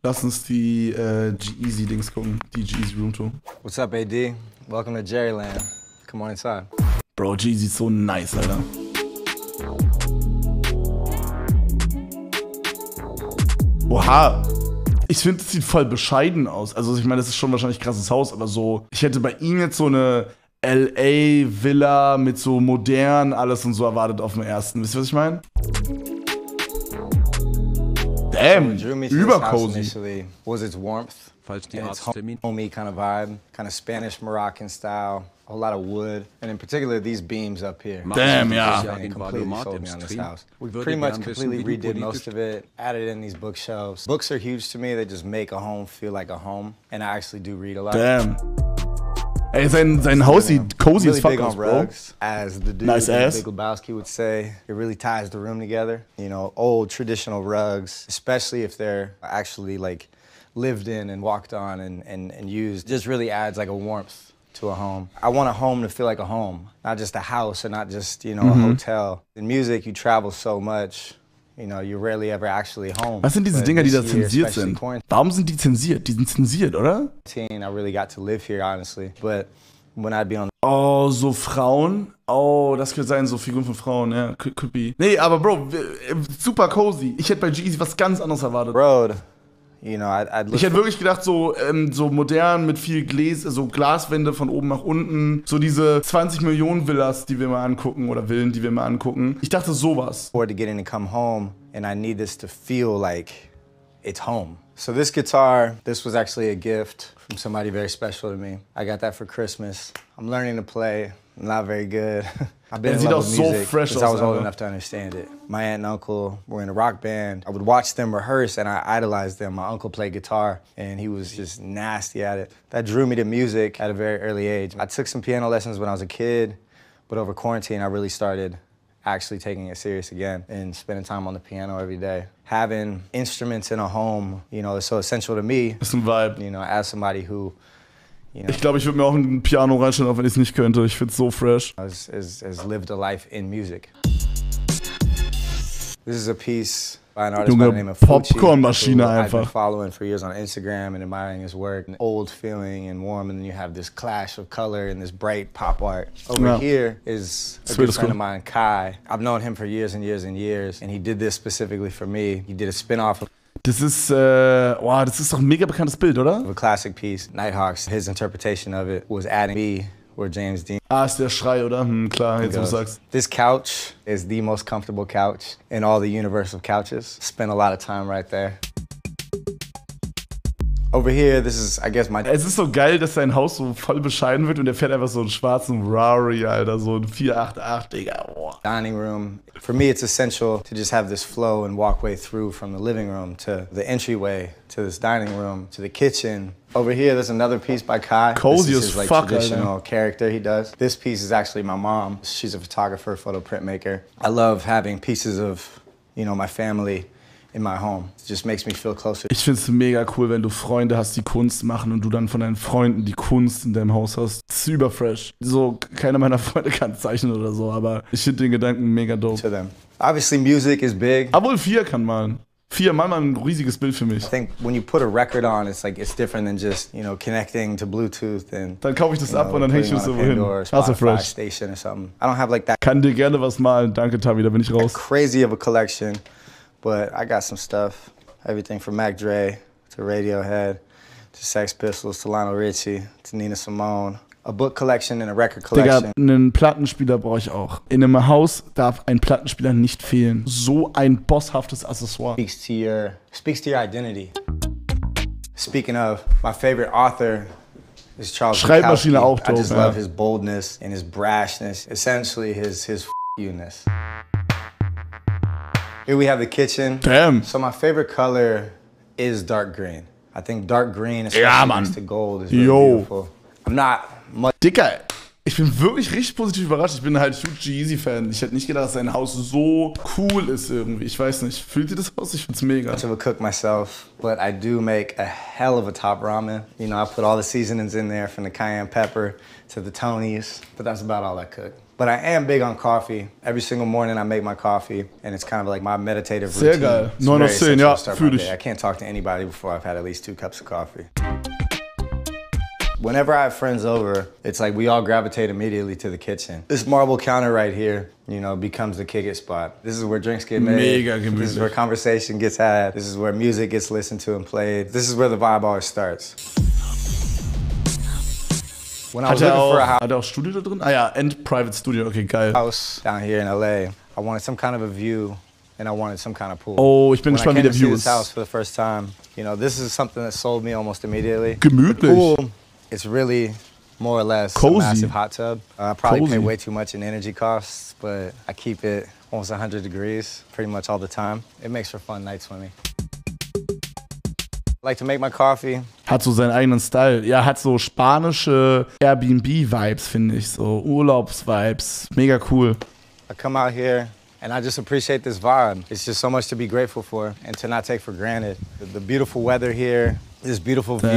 Lass uns die G-Eazy-Dings gucken. Die G-Eazy Roomtour. What's up, AD? Welcome to Jerryland. Come on inside. Bro, G-Eazy ist so nice, Alter. Oha. Ich finde, es sieht voll bescheiden aus. Also ich meine, das ist schon wahrscheinlich ein krasses Haus, aber so, ich hätte bei ihm jetzt so eine LA-Villa mit so modern alles und so erwartet auf dem ersten. Wisst ihr, was ich meine? Damn, übercozy. Was its warmth, and its homey kind of vibe, kind of Spanish Moroccan style, a whole lot of wood, and in particular these beams up here. Damn, yeah. Completely sold me on this house. We pretty much completely redid most of it, added in these bookshelves. Books are huge to me. They just make a home feel like a home, and I actually do read a lot. Damn. Ey, sein Haus sieht cozy as fuck aus, bro. As the dude nice ass. Big Lebowski would say, it really ties the room together. You know, old traditional rugs, especially if they're actually like lived in and walked on and used, just really adds like a warmth to a home. I want a home to feel like a home, not just a house or not just, you know, a hotel. In music, you travel so much. You know, you're rarely ever actually home. Was sind diese Dinger, die da zensiert sind? Warum sind die zensiert? Die sind zensiert, oder? I really got to live here, honestly. But when I'd be on... Oh, so Frauen? Oh, das könnte sein, so Figuren von Frauen, ja. Could be. Nee, aber Bro, super cozy. Ich hätte bei G-Eazy was ganz anderes erwartet. Road. You know, I'd ich hätte wirklich gedacht, so, so modern mit viel so Glaswände von oben nach unten. So diese 20 Millionen Villas, die wir mal angucken, oder Villen, die wir mal angucken. Ich dachte sowas. To get in and come home, and I need this to feel like it's home. So this guitar, this was actually a gift from somebody very special to me. I got that for Christmas. I'm learning to play. I'm not very good. I've been in love with music since I was old enough to understand it. My aunt and uncle were in a rock band. I would watch them rehearse and I idolized them. My uncle played guitar and he was just nasty at it. That drew me to music at a very early age. I took some piano lessons when I was a kid, but over quarantine I really started actually taking it serious again and spending time on the piano every day. Having instruments in a home, you know, is so essential to me. Ist ein Vibe. You know, as somebody who, you know, ich glaube, ich würde mir auch ein Piano reinstellen, auch wenn ich es nicht könnte. Ich finde es so fresh. Has lived a life in music. This is a piece by an artist by the name of Popcornmaschine einfach. I've been following for years on Instagram and admiring his work. An old feeling and warm, and then you have this clash of color and this bright pop art. Over here is a good friend of mine, Kai. I've known him for years and years and years, and he did this specifically for me. He did a spin-off of das ist, wow, das ist doch ein mega bekanntes Bild, oder? A classic piece, Nighthawks. His interpretation of it was adding me where James Dean. Ah, ist der Schrei, oder? Klar, jetzt wo du sagst. This couch is the most comfortable couch in all the universe of couches. Spent a lot of time right there. Over here, this is, I guess, my... Es ist so geil, dass sein Haus so voll bescheiden wird und er fährt einfach so einen schwarzen Rari, Alter, so ein 488, Digga. Oh. Dining room. For me, it's essential to just have this flow and walkway through from the living room to the entryway, to this dining room, to the kitchen. Over here, there's another piece by Kai. Cozy this as is his, fuck, traditional character he does. This piece is actually my mom. She's a photographer, photo printmaker. I love having pieces of, you know, my family in my home. It just makes me feel closer. Ich find's mega cool, wenn du Freunde hast, die Kunst machen und du dann von deinen Freunden die Kunst in deinem Haus hast. Super fresh. So, keiner meiner Freunde kann zeichnen oder so, aber ich finde den Gedanken mega dope. To them. Obviously music is big. Obwohl 4 kann malen. 4 mal ein riesiges Bild für mich. I think when you put a record on, it's like it's different than just, you know, connecting to Bluetooth and dann kaufe ich das ab und dann häng ich das so wohin. Also fresh. Station or something. I don't have like that. Kann dir gerne was malen. Danke, Tavi, da bin ich raus. Crazy of a collection, but I got some stuff. Everything from Mac Dre to Radiohead to Sex Pistols to Lionel Richie to Nina Simone. A book collection and a record collection. Digga, einen Plattenspieler brauche ich auch. In einem Haus darf ein Plattenspieler nicht fehlen. So ein bosshaftes Accessoire. Speaks to your identity. Speaking of, my favorite author is Charles Schreibmaschine auch dope. I just love his boldness and his brashness. Essentially his you-ness. Here we have the kitchen. Damn. So my favorite color is dark green. I think dark green, especially next to gold, is really beautiful. I'm not much. Dicker, Ich bin wirklich richtig positiv überrascht. Ich bin halt huge G-Eazy-Fan. Ich hätte nicht gedacht, dass sein Haus so cool ist irgendwie. Ich weiß nicht. Fühlt ihr das Haus? Ich find's mega. Much of a cook myself, but I do make a hell of a top ramen. You know, I put all the seasonings in there from the cayenne pepper to the Tonys, but that's about all I cook. But I am big on coffee. Every single morning I make my coffee, and it's kind of like my meditative routine. Sehr geil. 9 aus 10, ja, fühl ich. I can't talk to anybody before I've had at least 2 cups of coffee. Whenever I have friends over, it's like we all gravitate immediately to the kitchen. This marble counter right here, you know, becomes the kick it spot. This is where drinks get made. Mega gemütlich. This is where conversation gets had. This is where music gets listened to and played. This is where the vibe always starts. When I was looking for a house, hat er auch Studio da drin? Ah ja, and Private Studio, okay, geil. House down here in LA, I wanted some kind of a view and I wanted some kind of pool. Oh, ich bin gespannt, wie der View this ist. house for the first time, you know, this is something that sold me almost immediately. Gemütlich. The pool, it's really more or less Cozy. a massive hot tub. I probably Cozy. pay way too much in energy costs, but I keep it almost 100 degrees pretty much all the time. It makes for fun night swimming. I like to make my coffee. Hat so seinen eigenen Style. Ja, hat so spanische Airbnb-Vibes, finde ich. So Urlaubs-Vibes. Mega cool. I come out here and I just appreciate this vibe. It's just so much to be grateful for and to not take for granted. The beautiful weather here, this beautiful view,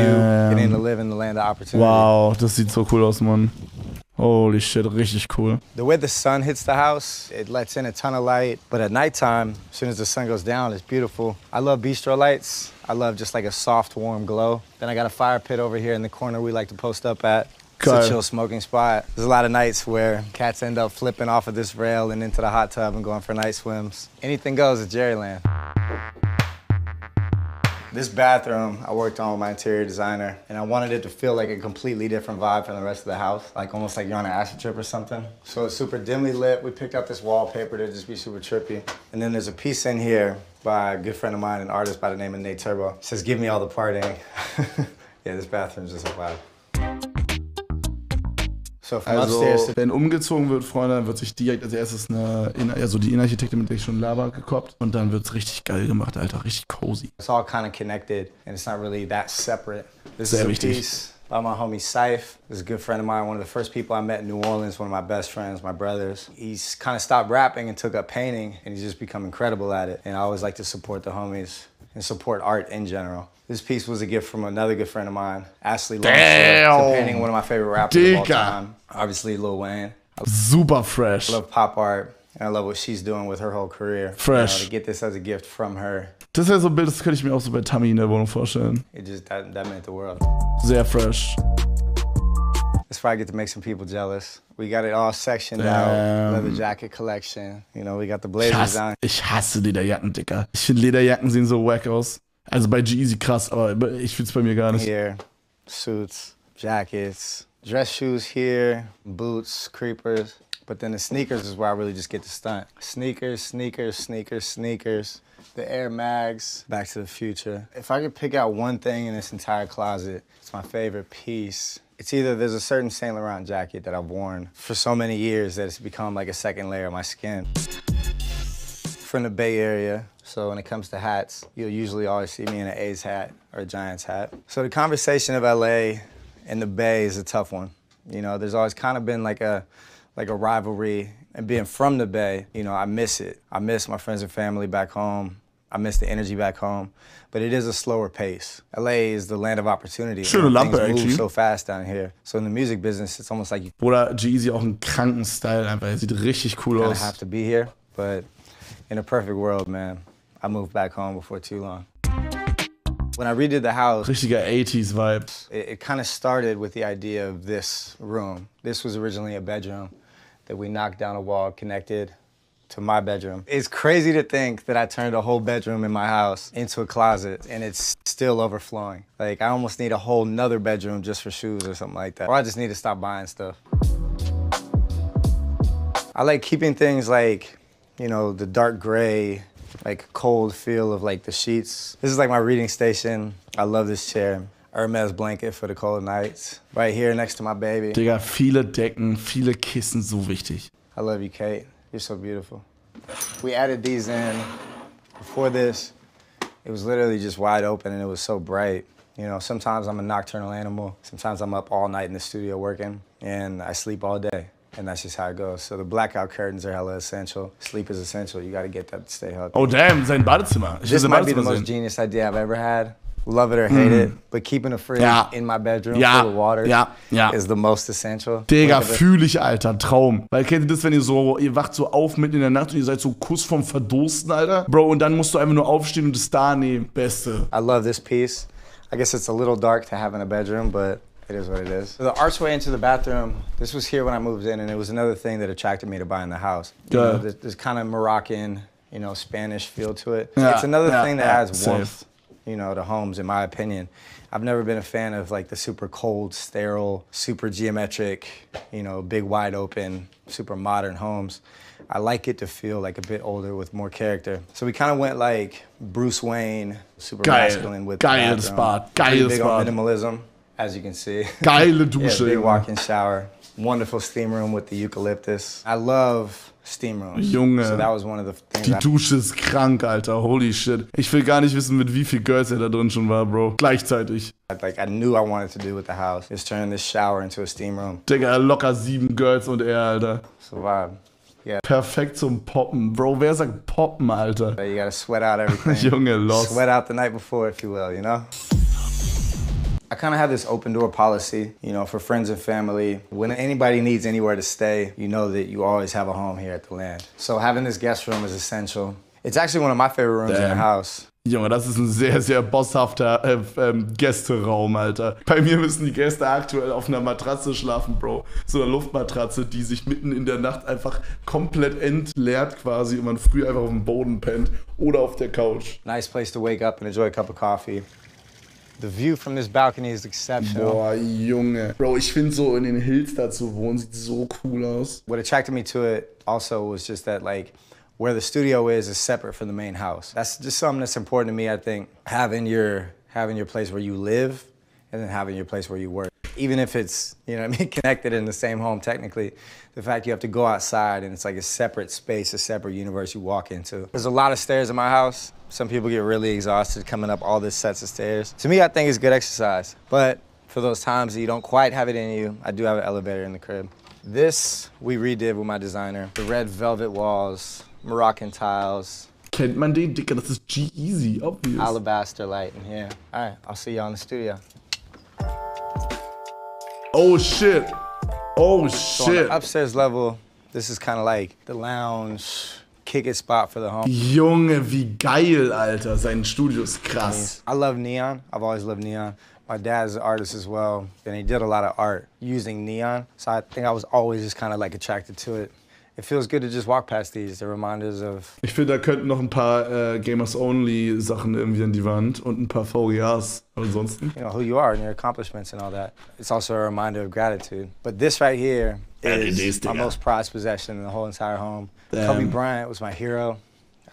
getting to live in the land of opportunity. Wow, das sieht so cool aus, Mann. Holy shit, richtig cool. The way the sun hits the house, it lets in a ton of light. But at nighttime, as soon as the sun goes down, it's beautiful. I love bistro lights. I love just like a soft, warm glow. Then I got a fire pit over here in the corner we like to post up at. It's a chill smoking spot. There's a lot of nights where cats end up flipping off of this rail and into the hot tub and going for night swims. Anything goes at Jerryland. This bathroom, I worked on with my interior designer, and I wanted it to feel like a completely different vibe from the rest of the house, like almost like you're on an acid trip or something. So it's super dimly lit. We picked up this wallpaper to just be super trippy. And then there's a piece in here by a good friend of mine, an artist by the name of Nate Turbo. It says, "Give me all the partying." Yeah, this bathroom's just a vibe. So from upstairs to wenn umgezogen wird, Freunde, dann wird sich direkt als erstes die Innenarchitektin, mit der ich schon laber, gekoppt. Und dann wird's richtig geil gemacht, Alter. Richtig cozy. It's all kind of connected, and it's not really that separate. This is Sehr a wichtig. piece by my homie Saif. This is a good friend of mine, one of the first people I met in New Orleans, one of my best friends, my brothers. He's kind of stopped rapping and took up painting, and he's just become incredible at it. And I always like to support the homies and support art in general. This piece was a gift from another good friend of mine, Ashley Longshore. It's a painting one of my favorite rappers of all time. Obviously Lil Wayne. Super fresh. I love pop art, and I love what she's doing with her whole career. Fresh. You know, to get this as a gift from her. Das wäre so ein Bild, das könnte ich mir auch so bei Tammy in der Wohnung vorstellen. It just, that meant the world. Sehr fresh. That's why I get to make some people jealous. We got it all sectioned out. Leather jacket collection. You know, we got the blazers down. Ich hasse Lederjacken, Dicker. Ich finde Lederjacken sehen so wack aus. Also bei G-Eazy krass, aber ich find's bei mir gar nicht. Here, suits, jackets, dress shoes here, boots, creepers. But then the sneakers is where I really just get to stunt. Sneakers, sneakers, sneakers, sneakers. The Air Mags, Back to the Future. If I could pick out one thing in this entire closet, it's my favorite piece. It's either there's a certain Saint Laurent jacket that I've worn for so many years that it's become like a second layer of my skin. From the Bay Area, so when it comes to hats, you'll usually always see me in an A's hat or a Giants hat. So the conversation of LA and the Bay is a tough one. You know, there's always kind of been like a rivalry, and being from the Bay, you know, I miss it. I miss my friends and family back home. I miss the energy back home, but it is a slower pace. LA is the land of opportunity. Schöne Lampe, things actually. move so fast down here. So in the music business, it's almost like you Oder G-Eazy auch einen kranken Style einfach. Er sieht richtig cool kind of aus. have to be here, but in a perfect world, man, I moved back home before too long. When I redid the house, Richtiger 80s Vibes. it kind of started with the idea of this room. This was originally a bedroom that we knocked down a wall, connected to my bedroom. It's crazy to think that I turned a whole bedroom in my house into a closet and it's still overflowing. Like I almost need a whole nother bedroom just for shoes or something like that. Or I just need to stop buying stuff. I like keeping things like, you know, the dark gray, like cold feel of like the sheets. This is like my reading station. I love this chair. Hermes blanket for the cold nights. Right here next to my baby. Digga, viele Decken, viele Kissen, so wichtig. I love you, Kate. You're so beautiful. We added these in. Before this, it was literally just wide open and it was so bright. You know, sometimes I'm a nocturnal animal. Sometimes I'm up all night in the studio working, and I sleep all day. And that's just how it goes. So the blackout curtains are hella essential. Sleep is essential. You got to get that to stay healthy. Oh damn, sein Badezimmer. This might be the most genius idea I've ever had. Love it or hate it, but keeping a fridge in my bedroom full of water is the most essential. Digga, fühl ich, Alter, Traum. Weil kennt ihr das, wenn ihr wacht so auf mitten in der Nacht und ihr seid so Kuss vom Verdursten, Alter? Bro, und dann musst du einfach nur aufstehen und es da nehmen. Beste. I love this piece. I guess it's a little dark to have in a bedroom, but it is what it is. So the archway into the bathroom, this was here when I moved in, and it was another thing that attracted me to buying the house. You know, this kind of Moroccan, you know, Spanish feel to it. It's another thing that adds warmth, you know, to homes, in my opinion. I've never been a fan of like the super cold, sterile, super geometric, you know, big wide open, super modern homes. I like it to feel like a bit older with more character. So we kind of went like Bruce Wayne, super masculine with geiles Bad, geiles big on minimalism, as you can see. Geile Dusche. Big walk-in shower, wonderful steam room with the eucalyptus. I love steam rooms. Junge, so that was one of the things die Dusche ist krank, Alter. Holy shit. Ich will gar nicht wissen, mit wie viel Girls er da drin schon war, Bro. Gleichzeitig. Like I knew I wanted to do with the house. Is turn this shower into a steam room. Digga, locker 7 Girls und er, Alter. So vibe. Yeah. Perfekt zum Poppen. Bro, wer sagt Poppen, Alter? You gotta sweat out everything. Junge, lost. Sweat out the night before, if you will, you know? I kind of have this open door policy, you know, for friends and family. When anybody needs anywhere to stay, you know that you always have a home here at the land. So having this guest room is essential. It's actually one of my favorite rooms in the house. Junge, das ist ein sehr, sehr bosshafter Gästeraum, Alter. Bei mir müssen die Gäste aktuell auf einer Matratze schlafen, Bro. So einer Luftmatratze, die sich mitten in der Nacht einfach komplett entleert quasi und man früh einfach auf dem Boden pennt oder auf der Couch. Nice place to wake up and enjoy a cup of coffee. The view from this balcony is exceptional. Boah, Junge. Bro, ich finde so in den Hills da zu wohnen, sieht so cool aus. What attracted me to it also was just that, like, where the studio is separate from the main house. That's just something that's important to me, I think. Having your place where you live and then having your place where you work. Even if it's, you know what I mean, connected in the same home technically, the fact you have to go outside and it's like a separate space, a separate universe you walk into. There's a lot of stairs in my house. Some people get really exhausted coming up all these sets of stairs. To me, I think it's good exercise. But for those times that you don't quite have it in you, I do have an elevator in the crib. This we redid with my designer. The red velvet walls, Moroccan tiles. Kennt man den? Dicker, das ist G-Eazy, obvious. Alabaster light in here. All right, I'll see y'all in the studio. Oh shit. Oh shit. So on the upstairs level, this is kind of like the lounge, kick it spot for the home. Junge, wie geil, Alter. Sein Studio ist krass. I love neon. I've always loved neon. My dad's an artist as well, and he did a lot of art using neon. So I think I was always just kind of like attracted to it. It feels good to just walk past these. They're reminders of... Ich finde, da könnten noch ein paar Gamers-Only-Sachen irgendwie an die Wand und ein paar VGAs. Aber ansonsten... You know, who you are and your accomplishments and all that. It's also a reminder of gratitude. But this right here is my most prized possession in the whole entire home. Damn. Kobe Bryant was my hero.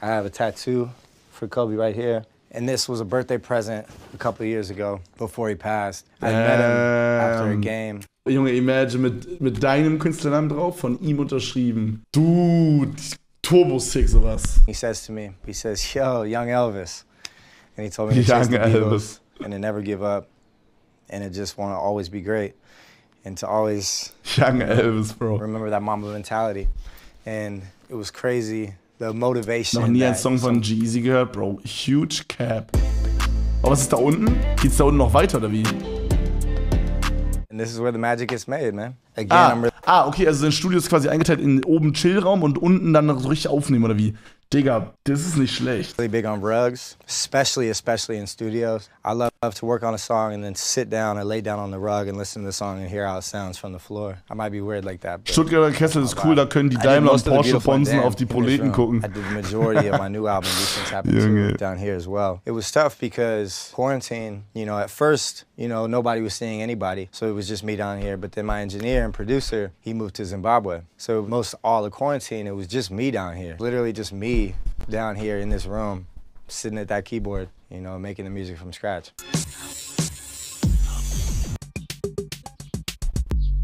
I have a tattoo for Kobe right here. And this was a birthday present a couple of years ago before he passed. I met him after a game. Junge, Imagine mit deinem Künstlernamen drauf, von ihm unterschrieben. Dude, Turbo-Sick, sowas. He says to me, he says, yo, young Elvis. And he told me to chase the Beatles and to never give up and to just want to always be great and to always young Elvis, bro. Remember that Mamba mentality. And it was crazy, the motivation. Noch nie einen Song von G-Eazy gehört, Bro. Huge Cap. Aber was ist da unten? Geht's da unten noch weiter, oder wie? And this is where the magic gets made, man. Again, okay, also sein Studio ist quasi eingeteilt in oben Chillraum und unten dann so richtig aufnehmen, oder wie? Digga, das ist nicht schlecht. Really big on rugs, especially in studios. I love to work on a song and then sit down and lay down on the rug and listen to the song and hear how it sounds from the floor. I might be weird like that. Stuttgarter Kessel ist cool, da können die Daimler und Porsche Bonzen auf die Proleten gucken. I did the majority of my new album recent happened down here as well. It was tough because quarantine, you know, at first, you know, nobody was seeing anybody. So it was just me down here. But then my engineer and producer, he moved to Zimbabwe. So most all the quarantine, it was just me down here. Literally just me down here in this room, sitting at that keyboard, you know, making the music from scratch.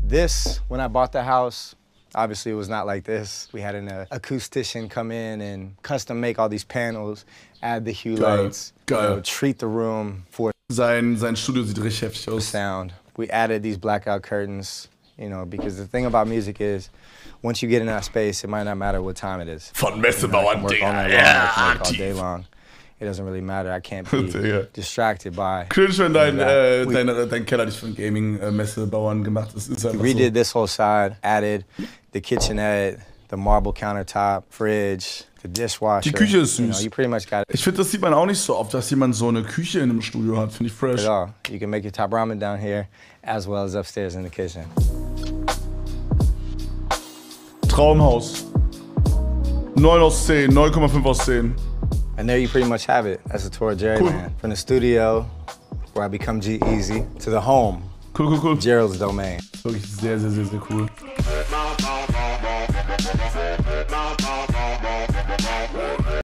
This, when I bought the house, obviously it was not like this. We had an acoustician come in and custom make all these panels, add the hue lights, you know, treat the room for Sein Studio sieht richtig heftig aus. Sound. We added these blackout curtains, you know, because the thing about music is, once you get in that space, it might not matter what time it is. Von Messebauern, Work all night long, I can work all day long. It doesn't really matter. I can't be distracted by. Cringe, wenn dein Keller nicht von Gaming-Messebauern gemacht ist. Ist einfach we redid this whole side, added the kitchenette, the marble countertop, fridge, the dishwasher. Die Küche ist süß. You know, you pretty much got it. Ich finde, das sieht man auch nicht so oft, dass jemand so eine Küche in einem Studio hat. Finde ich fresh. At all. You can make your top ramen down here, as well as upstairs in the kitchen. Traumhaus. 9 aus 10, 9,5 aus 10. And there you pretty much have it. That's a tour of Jerryland. Cool. From the studio, where I become G-Eazy, to the home, Cool. Gerald's domain. Wirklich sehr, sehr, sehr, sehr cool.